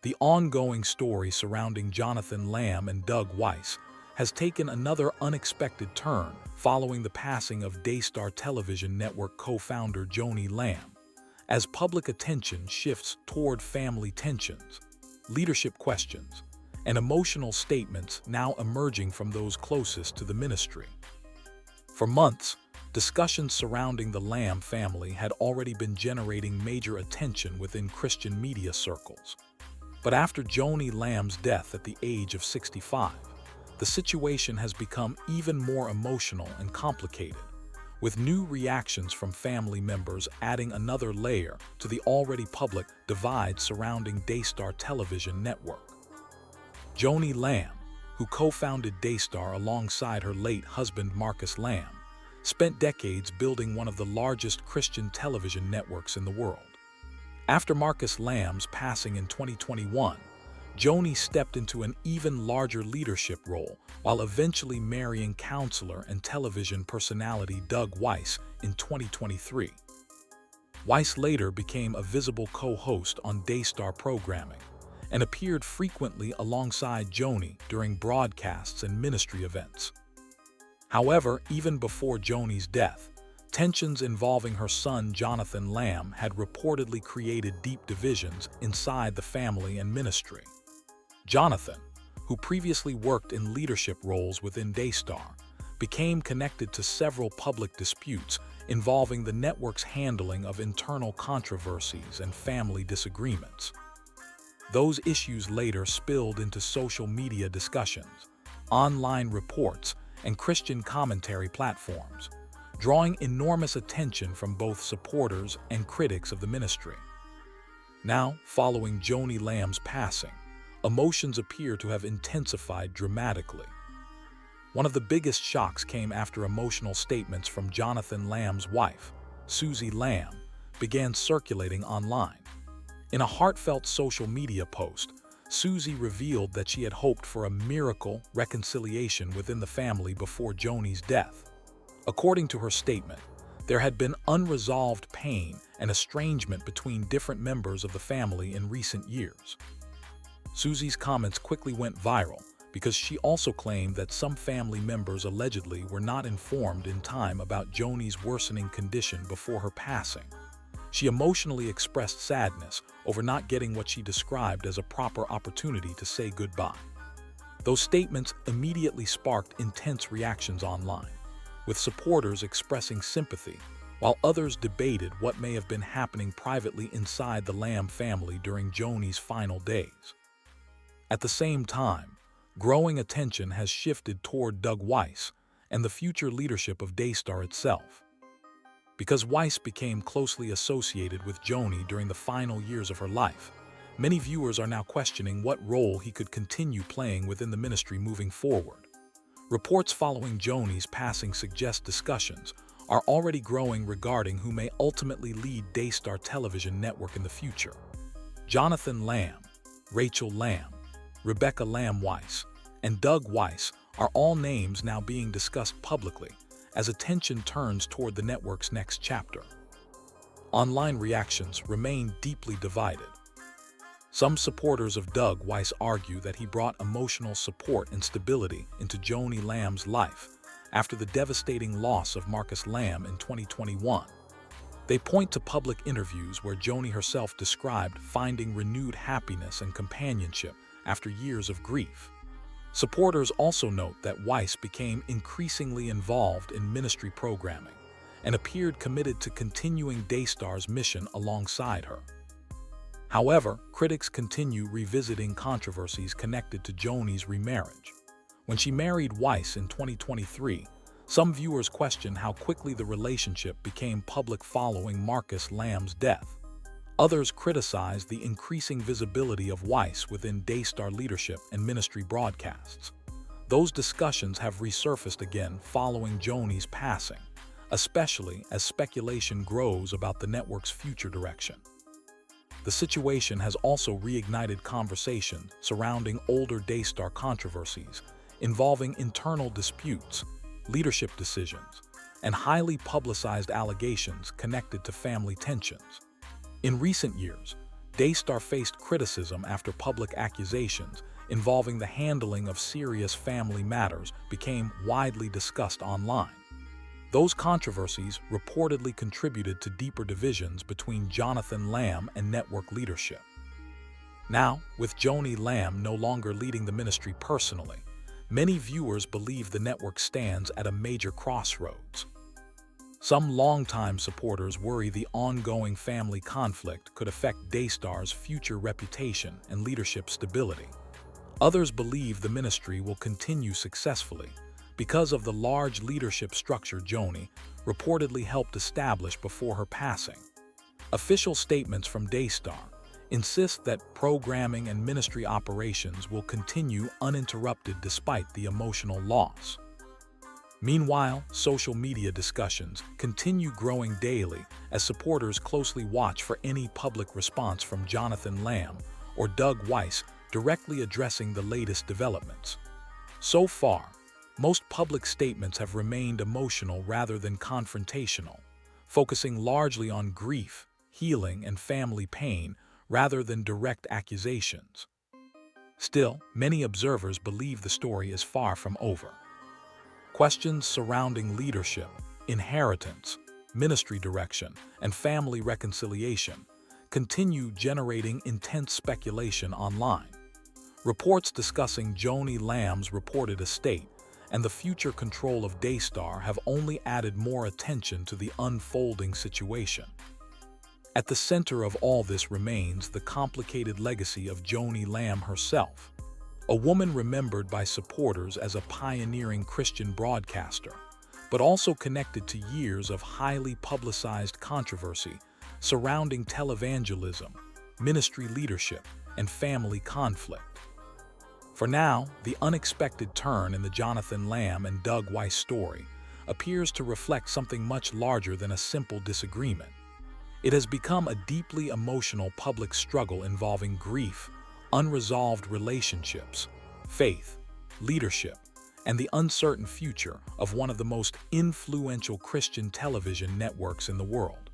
The ongoing story surrounding Jonathan Lamb and Doug Weiss has taken another unexpected turn following the passing of Daystar Television Network co-founder Joni Lamb, as public attention shifts toward family tensions, leadership questions, and emotional statements now emerging from those closest to the ministry. For months, discussions surrounding the Lamb family had already been generating major attention within Christian media circles. But after Joni Lamb's death at the age of 65, the situation has become even more emotional and complicated, with new reactions from family members adding another layer to the already public divide surrounding Daystar Television Network. Joni Lamb, who co-founded Daystar alongside her late husband Marcus Lamb, spent decades building one of the largest Christian television networks in the world. After Marcus Lamb's passing in 2021, Joni stepped into an even larger leadership role while eventually marrying counselor and television personality Doug Weiss in 2023. Weiss later became a visible co-host on Daystar programming and appeared frequently alongside Joni during broadcasts and ministry events. However, even before Joni's death, tensions involving her son Jonathan Lamb had reportedly created deep divisions inside the family and ministry. Jonathan, who previously worked in leadership roles within Daystar, became connected to several public disputes involving the network's handling of internal controversies and family disagreements. Those issues later spilled into social media discussions, online reports, and Christian commentary platforms, drawing enormous attention from both supporters and critics of the ministry. Now, following Joni Lamb's passing, emotions appear to have intensified dramatically. One of the biggest shocks came after emotional statements from Jonathan Lamb's wife, Susie Lamb, began circulating online. In a heartfelt social media post, Susie revealed that she had hoped for a miracle reconciliation within the family before Joni's death. According to her statement, there had been unresolved pain and estrangement between different members of the family in recent years. Susie's comments quickly went viral because she also claimed that some family members allegedly were not informed in time about Joni's worsening condition before her passing. She emotionally expressed sadness over not getting what she described as a proper opportunity to say goodbye. Those statements immediately sparked intense reactions online, with supporters expressing sympathy, while others debated what may have been happening privately inside the Lamb family during Joni's final days. At the same time, growing attention has shifted toward Doug Weiss and the future leadership of Daystar itself. Because Weiss became closely associated with Joni during the final years of her life, many viewers are now questioning what role he could continue playing within the ministry moving forward. Reports following Joni's passing suggest discussions are already growing regarding who may ultimately lead Daystar Television Network in the future. Jonathan Lamb, Rachel Lamb, Rebecca Lamb Weiss, and Doug Weiss are all names now being discussed publicly as attention turns toward the network's next chapter. Online reactions remain deeply divided. Some supporters of Doug Weiss argue that he brought emotional support and stability into Joni Lamb's life after the devastating loss of Marcus Lamb in 2021. They point to public interviews where Joni herself described finding renewed happiness and companionship after years of grief. Supporters also note that Weiss became increasingly involved in ministry programming and appeared committed to continuing Daystar's mission alongside her. However, critics continue revisiting controversies connected to Joni's remarriage. When she married Weiss in 2023, some viewers question how quickly the relationship became public following Marcus Lamb's death. Others criticize the increasing visibility of Weiss within Daystar leadership and ministry broadcasts. Those discussions have resurfaced again following Joni's passing, especially as speculation grows about the network's future direction. The situation has also reignited conversation surrounding older Daystar controversies involving internal disputes, leadership decisions, and highly publicized allegations connected to family tensions. In recent years, Daystar faced criticism after public accusations involving the handling of serious family matters became widely discussed online. Those controversies reportedly contributed to deeper divisions between Jonathan Lamb and network leadership. Now, with Joni Lamb no longer leading the ministry personally, many viewers believe the network stands at a major crossroads. Some longtime supporters worry the ongoing family conflict could affect Daystar's future reputation and leadership stability. Others believe the ministry will continue successfully because of the large leadership structure Joni reportedly helped establish before her passing. Official statements from Daystar insist that programming and ministry operations will continue uninterrupted despite the emotional loss. Meanwhile, social media discussions continue growing daily as supporters closely watch for any public response from Jonathan Lamb or Doug Weiss directly addressing the latest developments. So far, most public statements have remained emotional rather than confrontational, focusing largely on grief, healing, and family pain rather than direct accusations. Still, many observers believe the story is far from over. Questions surrounding leadership, inheritance, ministry direction, and family reconciliation continue generating intense speculation online. Reports discussing Joni Lamb's reported estate and the future control of Daystar have only added more attention to the unfolding situation. At the center of all this remains the complicated legacy of Joni Lamb herself, a woman remembered by supporters as a pioneering Christian broadcaster, but also connected to years of highly publicized controversy surrounding televangelism, ministry leadership, and family conflict. For now, the unexpected turn in the Jonathan Lamb and Doug Weiss story appears to reflect something much larger than a simple disagreement. It has become a deeply emotional public struggle involving grief, unresolved relationships, faith, leadership, and the uncertain future of one of the most influential Christian television networks in the world.